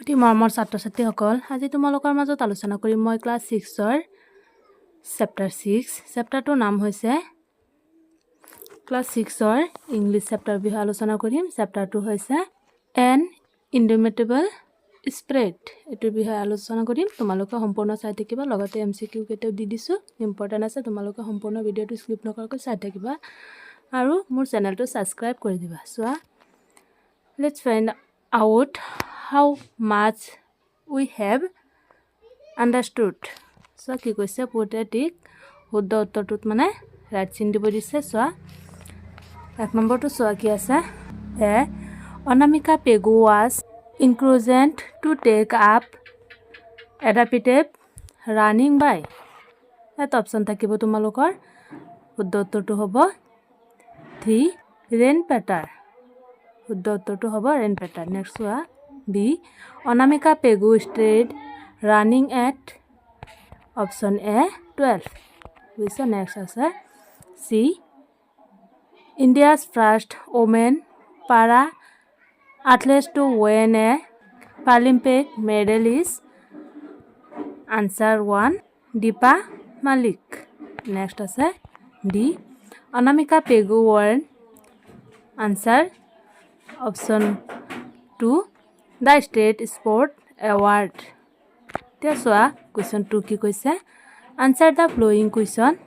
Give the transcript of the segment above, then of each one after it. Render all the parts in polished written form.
অতি মৰমৰ ছাত্ৰ-ছাত্ৰীসকল, আজি তোমালোকৰ মাজত আলোচনা কৰিম মই ক্লাছ 6ৰ চেপ্টাৰ 6 চেপ্টাৰটোৰ নাম হৈছে ক্লাছ 6ৰ ইংলিছ চেপ্টাৰ বিষয়ে আলোচনা কৰিম। চেপ্টাৰটো হৈছে এন ইনডমিটেবল স্পিৰিট। এটোৰ বিষয়ে আলোচনা কৰিম। তোমালোকে সম্পূৰ্ণ চাই থাকিবা, লগতে এমসিকিউ কেইটাও দি দিছো, ইম্পৰ্টেন্ট আছে। তোমালোকে সম্পূৰ্ণ ভিডিঅটো স্কিপ নকৰাকৈ চাই থাকিবা আৰু মোৰ চেনেলটো সাবস্ক্ৰাইব কৰি দিবা। So let's find out how much we have understood. So কি কৈছে পুতে ঠিক শুদ্ধ উত্তৰটোত মানে ৰাইট চিন দিব দিছে। সো এক নম্বৰটো সো কি আছে এ অনামিকা Pegu was encouraged to take up adaptive running by. এটা অপচন থাকিব তোমালোকৰ। শুদ্ধ উত্তৰটো হ'ব 3 rain patter. শুদ্ধ উত্তৰটো হ'ব rain patter. নেক্সট চোৱা B. Anamika Pegu stayed running at option A 12. So next answer C. India's first women para athletes to win a Olympic medal is answer 1 Deepa Malik. Next answer D. Anamika Pegu won answer option 2 The State Sport Award. That's why question 2 ki koise answer the following question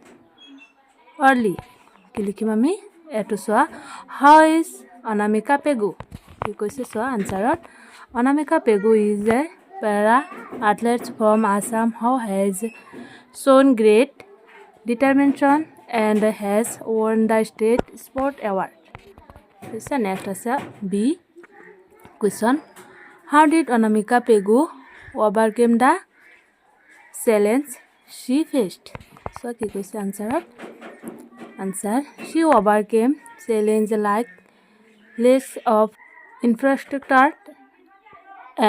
early. Ki likhim ami etu swa how is Anamika Pegu ki koise swa answer Anamika Pegu is a para athlete from Assam who has shown great determination and has won the State Sport Award. This is next answer B. Question How did Anamika Pegu overcome the challenge she faced? So, ki koise answer? Answer: she overcame challenge like less of infrastructure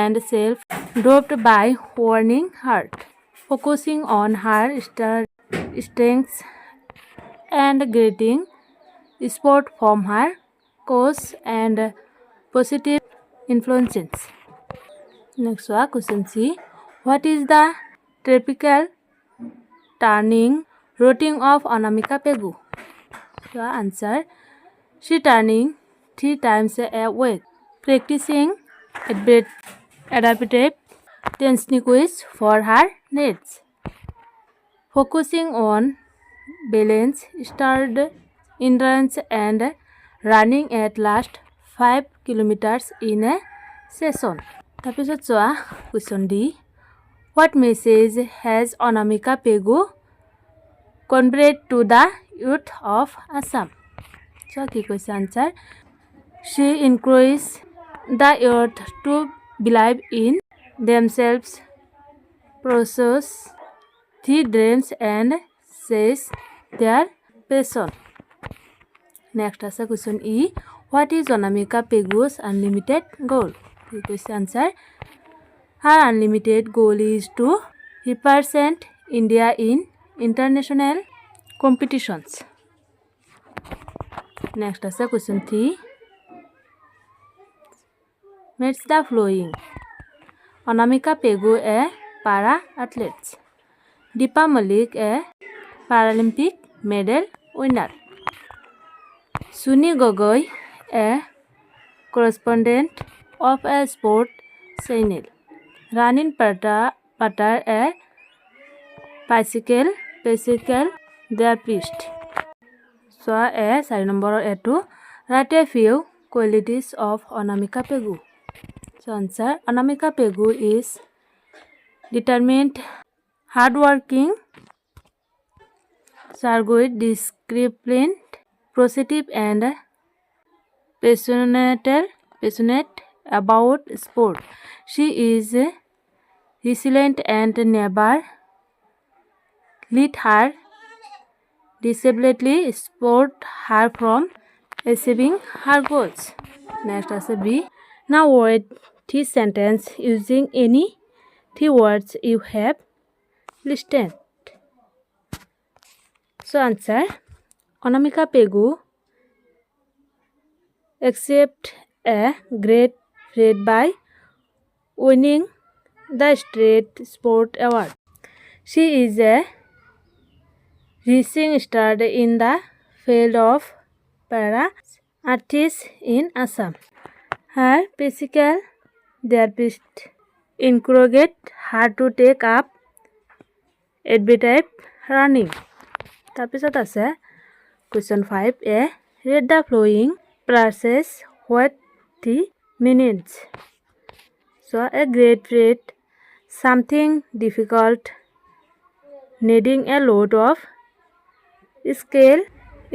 and self-doubt by working hard, focusing on her strengths and getting support from her coach and positive influences. Next one, question C. What is the typical turning routine of Anamika Pegu? So answer: she turning 3 times a week, practicing adaptive techniques for her needs, focusing on balance, start endurance, and running at last 5 kilometers in a session. Tapisot soa question D. What message has Anamika Pegu conveyed to the youth of Assam? So ki koise answer: she encouraged the youth to believe in themselves, pursue their dreams, and chase their passion. Next answer question E. What is Anamika Pegu's unlimited goal? This answer: her unlimited goal is to represent India in international competitions. Next answer question 3. Match the following. Anamika Pegu a para athlete, Deepa Malik a Paralympic medal winner, Suni Gogoi a correspondent of a sport channel, Ranin Patar a bicycle therapist. So a 4 number A2 write a few qualities of Anamika Pegu. So answer: Anamika Pegu is determined, hardworking, disciplined, positive, and passionate about sport. She is resilient and never let her disability stop her from achieving her goals. Next answer B. Now write this sentence using any 3 words you have listed. So answer: Anamika Pegu accept a great threat by winning the State Sport Award. She is a rising star in the field of para artists in Assam. Her physical therapist encouraged her to take up adventure running. তাৰপিছত আছে question 5a. Read the following phrases what the meanings. So a great feat, something difficult, needing a lot of skill,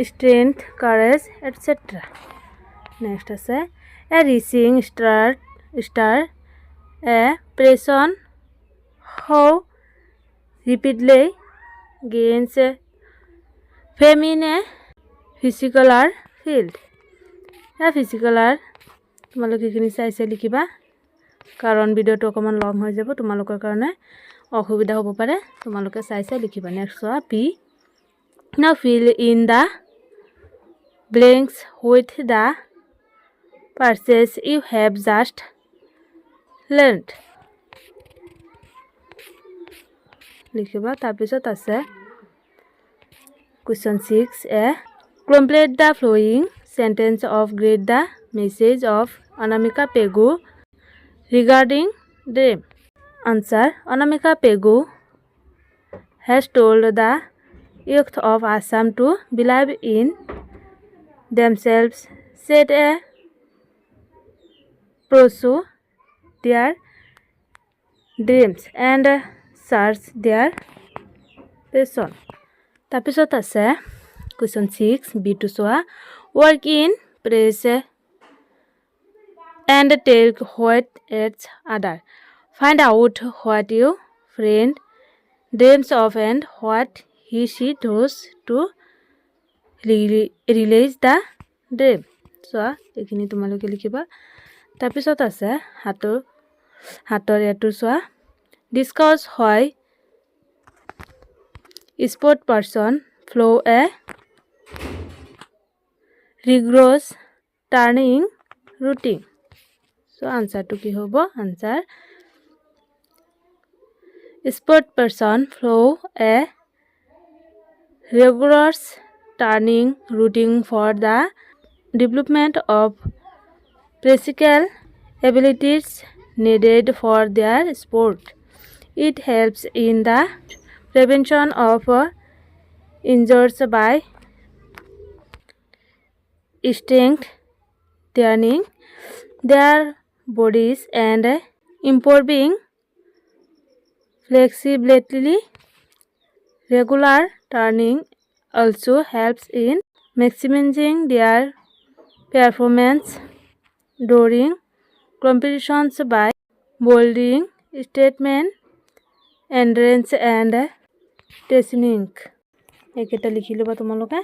strength, courage, etc. Next আছে a rising star, a person who repeatedly gains fame in a physical field. A physical তোমালোকে এইখিনি চাইছে লিখিবা কাৰণ ভিডিওটো অকমান long হৈ যাব তোমালোকৰ কাৰণে অসুবিধা হ'ব পাৰে তোমালোকে চাইছে লিখিবা next B now fill in the blanks with the phrases you have just learned লিখিবা তাৰপিছত আছে question 6a complete the following sentence of greet the message of Anamika Pegu regarding dream. Answer. Anamika Pegu has told the youth of Assam to believe in themselves, set a pursue their dreams and search their passion. তাৰপিছত আছে question 6 b to চোৱা work in press and tell what each other. Find out what your friend dreams of and what he she does to realize the dream. So, এইখিনি তোমালোকে লিখিবা তাৰপিছত আছে হাতৰ এটো চোৱা discuss why sport person follow a rigorous training routine. So answer to ki hobo answer sport person follow a rigorous training routine for the development of physical abilities needed for their sport. It helps in the prevention of injuries by strengthening their bodies and improving flexibility. Regular training also helps in maximizing their performance during competitions by building statement, endurance and testing. এইকেইটা লিখি ল'বা তোমালোকে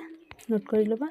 note কৰি ল'বা